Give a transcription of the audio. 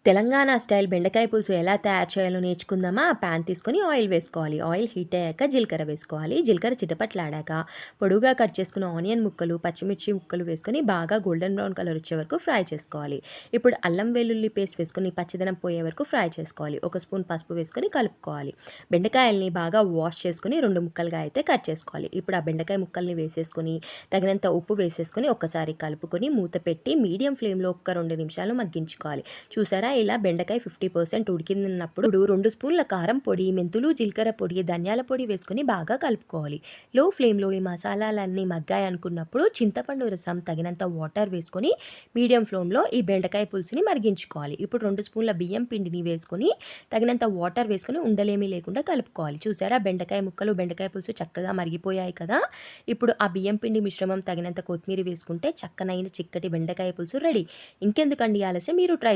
Telangana style బెండకాయ పులుసు ఎలా తయారు చేయాలో నేర్చుకుందామా? ప్యాన్ తీసుకొని ఆయిల్ వేసుకోవాలి. ఆయిల్ హీట్ అయ్యాక జీలకర్ర వేసుకోవాలి. జీలకర్ర చిటపట్లాడాక పొడువుగా కట్ చేసుకున్న ఆనియన్ ముక్కలు, పచ్చిమిర్చి ముక్కలు వేసుకొని బాగా గోల్డెన్ బ్రౌన్ కలర్ వచ్చే వరకు ఫ్రై చేసుకోవాలి. ఇప్పుడు అల్లం వెల్లుల్లి పేస్ట్ వేసుకొని పచ్చిదనం పోయే వరకు ఫ్రై చేసుకోవాలి. ఒక స్పూన్ పసుపు వేసుకొని కలుపుకోవాలి. బెండకాయల్ని బాగా వాష్ చేసుకొని 2 ముక్కలుగా అయితే కట్ చేసుకోవాలి. ఇప్పుడు ఆ బెండకాయ ముక్కల్ని వేసేసుకొని తగినంత ఉప్పు వేసేసుకొని ఒక్కసారి కలుపుకొని మూత పెట్టి మీడియం ఫ్లేమ్లో ఒక 2 నిమిషాలు మగ్గించుకోవాలి. చూసారా, ఇలా బెండకాయ 50% ఉడికినప్పుడు 2 స్పూన్ల కారం పొడి, మెంతులు, జీలకర్ర పొడి, ధనియాల పొడి వేసుకొని బాగా కలుపుకోవాలి. లో ఫ్లేమ్లో ఈ మసాలాలన్నీ మగ్గాయి అనుకున్నప్పుడు చింతపండు రసం తగినంత వాటర్ వేసుకొని మీడియం ఫ్లేమ్లో ఈ బెండకాయ పులుసుని మరిగించుకోవాలి. ఇప్పుడు 2 స్పూన్ల బియ్యం పిండిని వేసుకొని తగినంత వాటర్ వేసుకొని ఉండలేమీ లేకుండా కలుపుకోవాలి. చూసారా, బెండకాయ ముక్కలు, బెండకాయ పులుసు చక్కగా మరిగిపోయాయి కదా. ఇప్పుడు ఆ బియ్యం పిండి మిశ్రమం తగినంత కొత్తిమీర వేసుకుంటే చక్కనైన చిక్కటి బెండకాయ పులుసు రెడీ. ఇంకెందుకండి ఆలస్యం, మీరు ట్రై